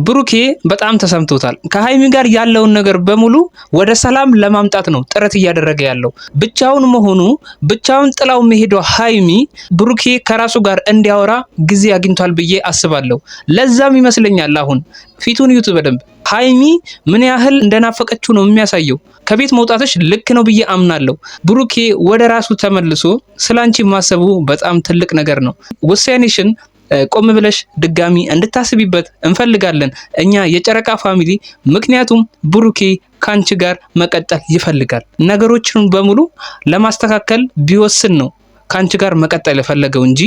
ብሩኬ በጣም ተሰምቶታል። ከሃይሚ ጋር ያለውን ነገር በሙሉ ወደ ሰላም ለማምጣት ነው ጥረት እያደረገ ያለው። ብቻውን መሆኑ ብቻውን ጥላው መሄዷ ሃይሚ ብሩኬ ከራሱ ጋር እንዲያወራ ጊዜ አግኝቷል ብዬ አስባለሁ። ለዛም ይመስለኛል አሁን ፊቱን ዩቱ በደንብ ሃይሚ ምን ያህል እንደናፈቀችው ነው የሚያሳየው። ከቤት መውጣትሽ ልክ ነው ብዬ አምናለሁ። ብሩኬ ወደ ራሱ ተመልሶ ስላንቺ ማሰቡ በጣም ትልቅ ነገር ነው። ውሳኔሽን ቆም ብለሽ ድጋሚ እንድታስቢበት እንፈልጋለን እኛ የጨረቃ ፋሚሊ። ምክንያቱም ብሩኬ ካንቺ ጋር መቀጠል ይፈልጋል። ነገሮችን በሙሉ ለማስተካከል ቢወስን ነው ካንቺ ጋር መቀጠል የፈለገው እንጂ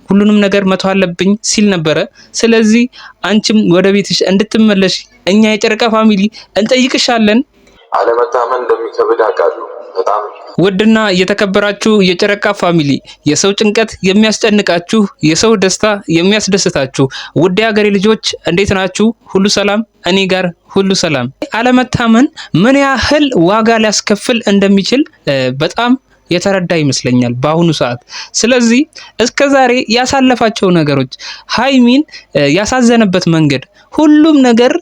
ሁሉንም ነገር መተው አለብኝ ሲል ነበረ። ስለዚህ አንቺም ወደ ቤትሽ እንድትመለሽ እኛ የጨረቃ ፋሚሊ እንጠይቅሻለን። አለመታመን እንደሚከብድ አውቃለሁ በጣም። ውድና የተከበራችሁ የጨረቃ ፋሚሊ፣ የሰው ጭንቀት የሚያስጨንቃችሁ፣ የሰው ደስታ የሚያስደስታችሁ ውድ ሀገሬ ልጆች እንዴት ናችሁ? ሁሉ ሰላም? እኔ ጋር ሁሉ ሰላም። አለመታመን ምን ያህል ዋጋ ሊያስከፍል እንደሚችል በጣም የተረዳ ይመስለኛል በአሁኑ ሰዓት። ስለዚህ እስከዛሬ ያሳለፋቸው ነገሮች፣ ሃይሚን ያሳዘነበት መንገድ፣ ሁሉም ነገር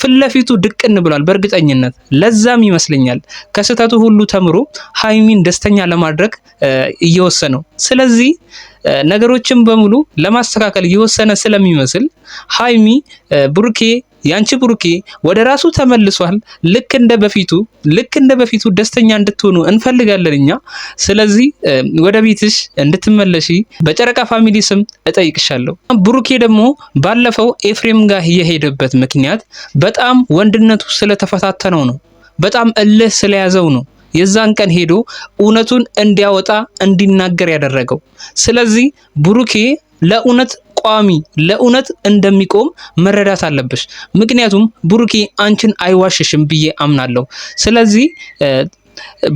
ፍለፊቱ ድቅን ብሏል በእርግጠኝነት። ለዛም ይመስለኛል ከስህተቱ ሁሉ ተምሮ ሃይሚን ደስተኛ ለማድረግ እየወሰነው። ስለዚህ ነገሮችን በሙሉ ለማስተካከል እየወሰነ ስለሚመስል ሃይሚ ብሩኬ ያንቺ ብሩኬ ወደ ራሱ ተመልሷል። ልክ እንደ በፊቱ ደስተኛ እንድትሆኑ እንፈልጋለን እኛ። ስለዚህ ወደ ቤትሽ እንድትመለሺ በጨረቃ ፋሚሊ ስም እጠይቅሻለሁ። ብሩኬ ደግሞ ባለፈው ኤፍሬም ጋር የሄደበት ምክንያት በጣም ወንድነቱ ስለተፈታተነው ነው። በጣም እልህ ስለያዘው ነው የዛን ቀን ሄዶ እውነቱን እንዲያወጣ እንዲናገር ያደረገው። ስለዚህ ብሩኬ ለእውነት እንደሚቆም መረዳት አለብሽ። ምክንያቱም ብሩኬ አንቺን አይዋሽሽም ብዬ አምናለሁ። ስለዚህ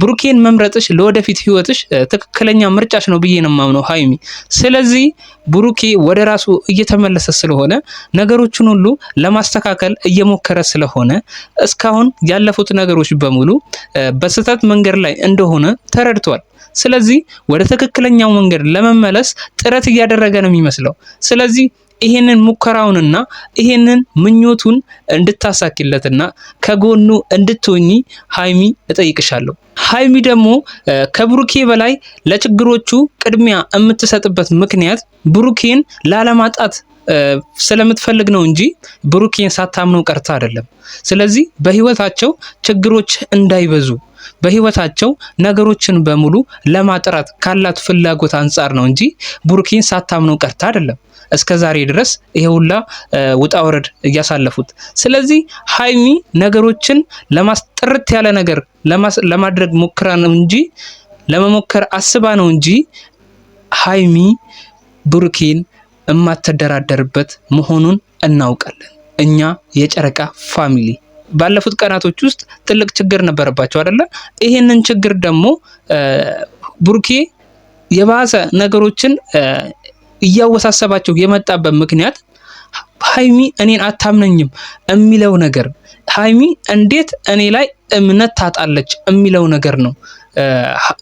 ብሩኬን መምረጥሽ ለወደፊት ህይወትሽ ትክክለኛ ምርጫሽ ነው ብዬ ነው የማምነው ሃይሚ። ስለዚህ ብሩኬ ወደ ራሱ እየተመለሰ ስለሆነ ነገሮችን ሁሉ ለማስተካከል እየሞከረ ስለሆነ እስካሁን ያለፉት ነገሮች በሙሉ በስህተት መንገድ ላይ እንደሆነ ተረድቷል። ስለዚህ ወደ ትክክለኛው መንገድ ለመመለስ ጥረት እያደረገ ነው የሚመስለው። ስለዚህ ይሄንን ሙከራውንና ይሄንን ምኞቱን እንድታሳኪለትና ከጎኑ እንድትሆኚ ሃይሚ እጠይቅሻለሁ። ሃይሚ ደግሞ ከብሩኬ በላይ ለችግሮቹ ቅድሚያ የምትሰጥበት ምክንያት ብሩኬን ላለማጣት ስለምትፈልግ ነው እንጂ ብሩኬን ሳታምነው ቀርታ አይደለም። ስለዚህ በህይወታቸው ችግሮች እንዳይበዙ በህይወታቸው ነገሮችን በሙሉ ለማጥራት ካላት ፍላጎት አንጻር ነው እንጂ ብሩኬን ሳታምነው ቀርታ አይደለም እስከ ዛሬ ድረስ ይሄ ሁላ ውጣ ወረድ እያሳለፉት። ስለዚህ ሃይሚ ነገሮችን ጥርት ያለ ነገር ለማድረግ ሞክራ ነው እንጂ ለመሞከር አስባ ነው እንጂ ሃይሚ ብሩኬን የማትደራደርበት መሆኑን እናውቃለን እኛ የጨረቃ ፋሚሊ። ባለፉት ቀናቶች ውስጥ ትልቅ ችግር ነበረባቸው አይደለ? ይሄንን ችግር ደግሞ ብሩኬ የባሰ ነገሮችን እያወሳሰባቸው የመጣበት ምክንያት ሃይሚ እኔን አታምነኝም የሚለው ነገር፣ ሃይሚ እንዴት እኔ ላይ እምነት ታጣለች የሚለው ነገር ነው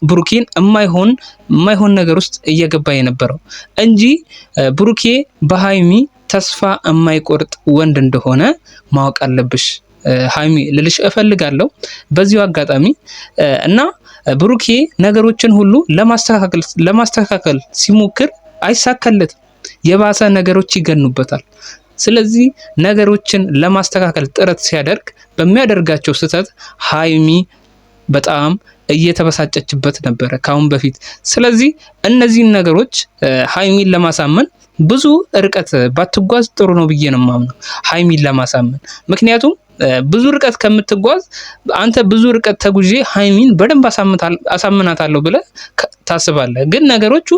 ብሩኬን የማይሆን ነገር ውስጥ እየገባ የነበረው እንጂ ብሩኬ በሃይሚ ተስፋ የማይቆርጥ ወንድ እንደሆነ ማወቅ አለብሽ ሃይሚ ልልሽ እፈልጋለሁ በዚሁ አጋጣሚ። እና ብሩኬ ነገሮችን ሁሉ ለማስተካከል ሲሞክር አይሳካለትም፣ የባሰ ነገሮች ይገኑበታል። ስለዚህ ነገሮችን ለማስተካከል ጥረት ሲያደርግ በሚያደርጋቸው ስህተት ሃይሚ በጣም እየተበሳጨችበት ነበረ ካሁን በፊት። ስለዚህ እነዚህን ነገሮች ሃይሚን ለማሳመን ብዙ ርቀት ባትጓዝ ጥሩ ነው ብዬ ነው የማምነው ሃይሚን ለማሳመን። ምክንያቱም ብዙ ርቀት ከምትጓዝ አንተ ብዙ ርቀት ተጉዤ ሃይሚን በደንብ አሳምናታለሁ ብለህ ታስባለህ፣ ግን ነገሮቹ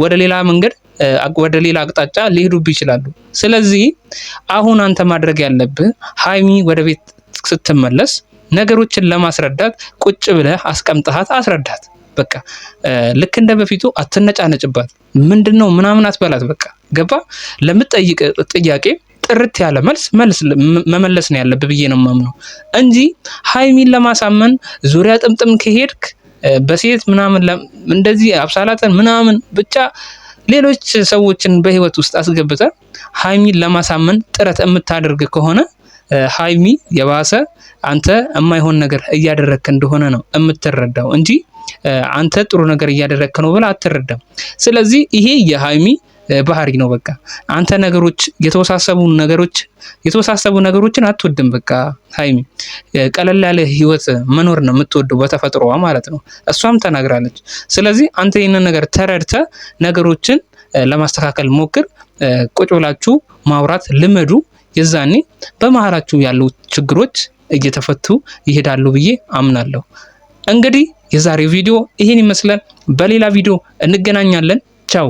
ወደ ሌላ መንገድ ወደ ሌላ አቅጣጫ ሊሄዱብ ይችላሉ። ስለዚህ አሁን አንተ ማድረግ ያለብህ ሃይሚ ወደ ቤት ስትመለስ ነገሮችን ለማስረዳት ቁጭ ብለህ አስቀምጠሃት አስረዳት። በቃ ልክ እንደ በፊቱ አትነጫነጭባት፣ ምንድነው ምናምን አትበላት። በቃ ገባ? ለምትጠይቅ ጥያቄ ጥርት ያለ መልስ መመለስ ነው ያለብህ ብዬ ነው የማምነው እንጂ ሃይሚን ለማሳመን ዙሪያ ጥምጥም ከሄድክ በሴት ምናምን እንደዚህ አብሳላተን ምናምን ብቻ ሌሎች ሰዎችን በህይወት ውስጥ አስገብተ ሀይሚን ለማሳመን ጥረት የምታደርግ ከሆነ ሀይሚ የባሰ አንተ የማይሆን ነገር እያደረግክ እንደሆነ ነው የምትረዳው እንጂ አንተ ጥሩ ነገር እያደረግክ ነው ብላ አትረዳም። ስለዚህ ይሄ የሀይሚ ባህሪ ነው። በቃ አንተ የተወሳሰቡ ነገሮችን አትወድም። በቃ ሀይሚ ቀለል ያለ ህይወት መኖር ነው የምትወደው በተፈጥሮዋ ማለት ነው። እሷም ተናግራለች። ስለዚህ አንተ ይህንን ነገር ተረድተ ነገሮችን ለማስተካከል ሞክር። ቁጭ ብላችሁ ማውራት ልመዱ። የዛኔ በመሃላችሁ ያሉ ችግሮች እየተፈቱ ይሄዳሉ ብዬ አምናለሁ። እንግዲህ የዛሬው ቪዲዮ ይሄን ይመስላል። በሌላ ቪዲዮ እንገናኛለን። ቻው።